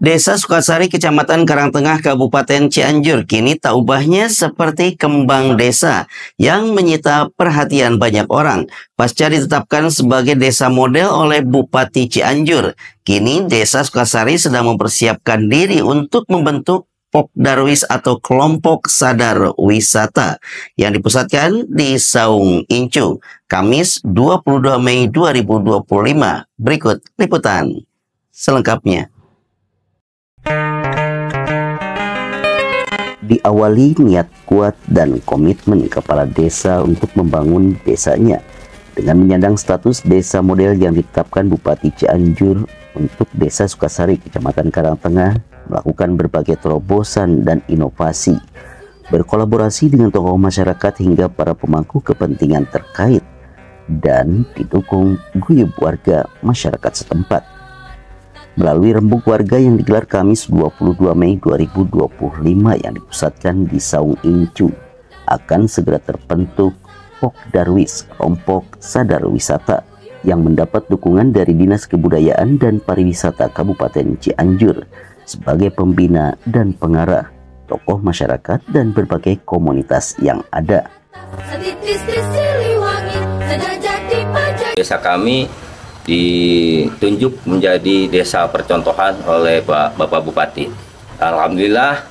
Desa Sukasari, Kecamatan Karangtengah, Kabupaten Cianjur, kini tak ubahnya seperti kembang desa yang menyita perhatian banyak orang. Pasca ditetapkan sebagai desa model oleh Bupati Cianjur, kini Desa Sukasari sedang mempersiapkan diri untuk membentuk Pokdarwis atau Kelompok Sadar Wisata yang dipusatkan di Saung Incu, Kamis 22 Mei 2025. Berikut liputan selengkapnya. Diawali niat kuat dan komitmen kepala desa untuk membangun desanya dengan menyandang status desa model yang ditetapkan Bupati Cianjur untuk Desa Sukasari, Kecamatan Karangtengah, melakukan berbagai terobosan dan inovasi, berkolaborasi dengan tokoh masyarakat hingga para pemangku kepentingan terkait, dan didukung guyub warga masyarakat setempat. Melalui rembuk warga yang digelar Kamis 22 Mei 2025 yang dipusatkan di Saung Incu, akan segera terbentuk Pokdarwis, Kelompok Sadar Wisata, yang mendapat dukungan dari Dinas Kebudayaan dan Pariwisata Kabupaten Cianjur sebagai pembina dan pengarah, tokoh masyarakat dan berbagai komunitas yang ada. Desa kami ditunjuk menjadi desa percontohan oleh Bapak Bupati. Alhamdulillah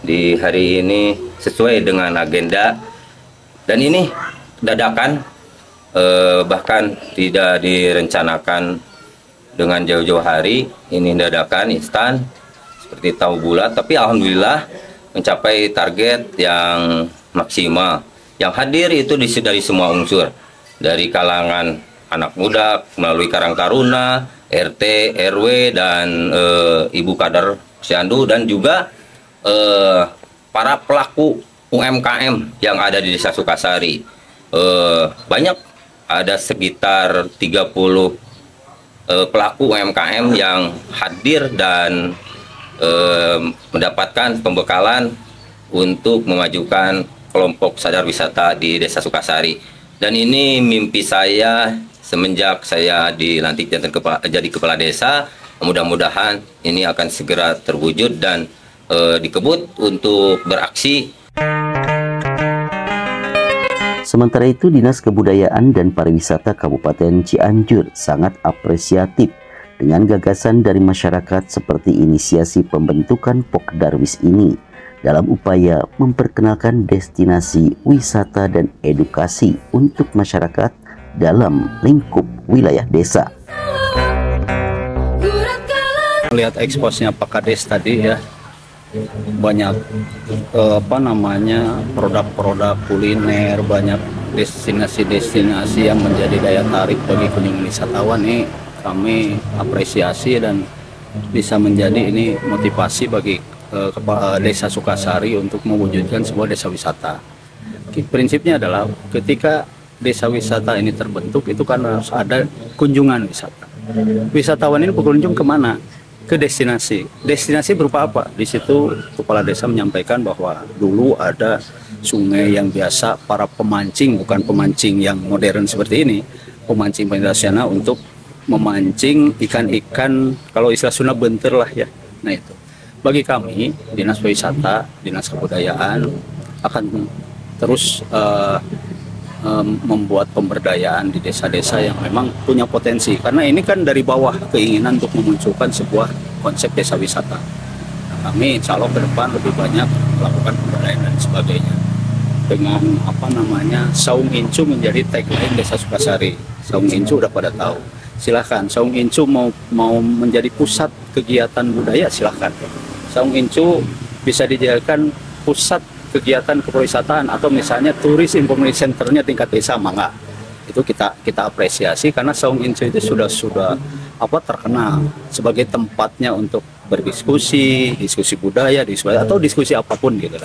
di hari ini sesuai dengan agenda, dan ini dadakan, bahkan tidak direncanakan dengan jauh-jauh hari. Ini dadakan, instan, seperti tahu bulat, tapi alhamdulillah mencapai target yang maksimal. Yang hadir itu dari semua unsur, dari kalangan anak muda melalui Karang Taruna, RT, RW, dan Ibu Kader Posyandu, dan juga para pelaku UMKM yang ada di Desa Sukasari. Banyak, ada sekitar 30 pelaku UMKM yang hadir dan mendapatkan pembekalan untuk memajukan kelompok sadar wisata di Desa Sukasari. Dan ini mimpi saya semenjak saya dilantik jadi kepala desa. Mudah-mudahan ini akan segera terwujud dan dikebut untuk beraksi. Sementara itu, Dinas Kebudayaan dan Pariwisata Kabupaten Cianjur sangat apresiatif dengan gagasan dari masyarakat seperti inisiasi pembentukan Pokdarwis ini dalam upaya memperkenalkan destinasi wisata dan edukasi untuk masyarakat dalam lingkup wilayah desa. Lihat eksposnya Pak Kades tadi ya, banyak produk-produk kuliner, banyak destinasi-destinasi yang menjadi daya tarik bagi kunjungan wisatawan. Ini kami apresiasi dan bisa menjadi ini motivasi bagi Desa Sukasari untuk mewujudkan sebuah desa wisata. Prinsipnya adalah ketika desa wisata ini terbentuk, itu kan harus ada kunjungan wisata. Wisatawan ini berkunjung kemana? Ke destinasi. Destinasi berupa apa? Di situ kepala desa menyampaikan bahwa dulu ada sungai yang biasa para pemancing, bukan pemancing yang modern seperti ini, pemancing tradisional untuk memancing ikan-ikan, kalau istilah Sunda benter lah ya. Nah itu. Bagi kami, Dinas Pariwisata, Dinas Kebudayaan akan terus membuat pemberdayaan di desa-desa yang memang punya potensi. Karena ini kan dari bawah keinginan untuk memunculkan sebuah konsep desa wisata. Nah, kami insya Allah ke depan lebih banyak melakukan pemberdayaan dan sebagainya. Dengan Saung Incu menjadi tagline Desa Sukasari. Saung Incu udah pada tahu. Silahkan, Saung Incu mau menjadi pusat kegiatan budaya, silahkan. Saung Incu bisa dijadikan pusat kegiatan kepariwisataan atau misalnya turis information centernya tingkat desa, mangga. Itu kita apresiasi karena Saung Incu itu sudah terkenal sebagai tempatnya untuk berdiskusi, diskusi budaya, atau diskusi apapun gitu.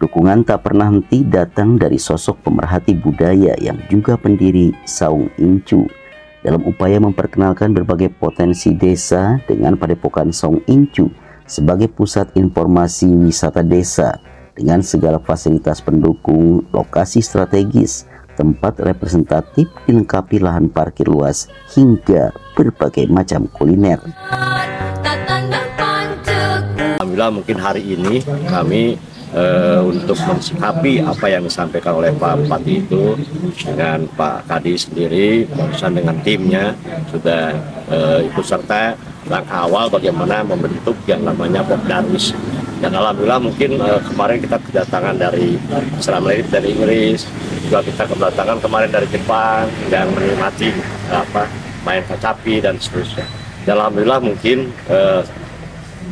Dukungan tak pernah henti datang dari sosok pemerhati budaya yang juga pendiri Saung Incu dalam upaya memperkenalkan berbagai potensi desa dengan padepokan Saung Incu sebagai pusat informasi wisata desa dengan segala fasilitas pendukung, lokasi strategis, tempat representatif dilengkapi lahan parkir luas hingga berbagai macam kuliner. Alhamdulillah mungkin hari ini kami untuk mensikapi apa yang disampaikan oleh Pak Bupati itu dengan Pak Kadis sendiri, barusan dengan timnya sudah ikut serta langkah awal bagaimana membentuk yang namanya Popdarwis. Dan alhamdulillah mungkin kemarin kita kedatangan dari Israel, dari Inggris, juga kita kedatangan kemarin dari Jepang dan menikmati main kecapi dan seterusnya. Dan alhamdulillah mungkin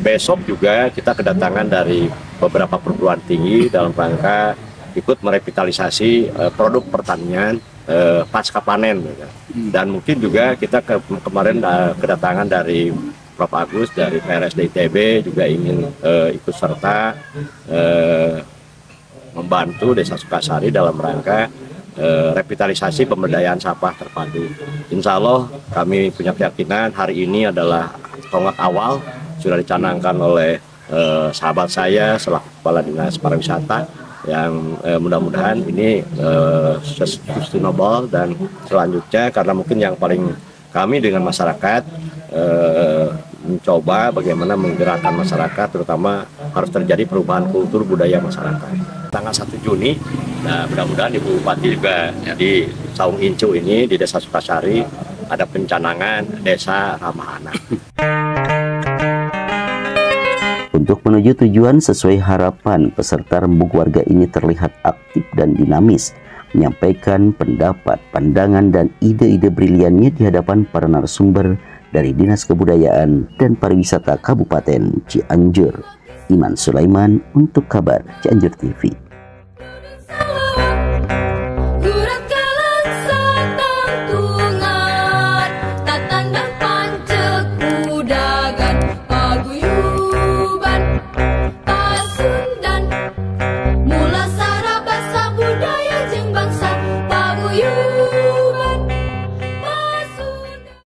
besok juga kita kedatangan dari beberapa perguruan tinggi dalam rangka ikut merevitalisasi produk pertanian pasca panen. Dan mungkin juga kita kemarin kedatangan dari Prof. Agus dari PRSD ITB juga ingin ikut serta membantu Desa Sukasari dalam rangka revitalisasi pemberdayaan sampah terpadu. Insya Allah kami punya keyakinan hari ini adalah tonggak awal, sudah dicanangkan oleh sahabat saya selaku Kepala Dinas Pariwisata yang mudah-mudahan ini sustainable, dan selanjutnya karena mungkin yang paling kami dengan masyarakat mencoba bagaimana menggerakkan masyarakat, terutama harus terjadi perubahan kultur budaya masyarakat. Tanggal 1 Juni, nah mudah-mudahan Ibu Bupati juga di Saung Incu ini di Desa Sukasari ada pencanangan desa ramah anak. Untuk menuju tujuan sesuai harapan, peserta rembuk warga ini terlihat aktif dan dinamis, menyampaikan pendapat, pandangan, dan ide-ide briliannya di hadapan para narasumber dari Dinas Kebudayaan dan Pariwisata Kabupaten Cianjur. Iman Sulaiman untuk Kabar Cianjur TV.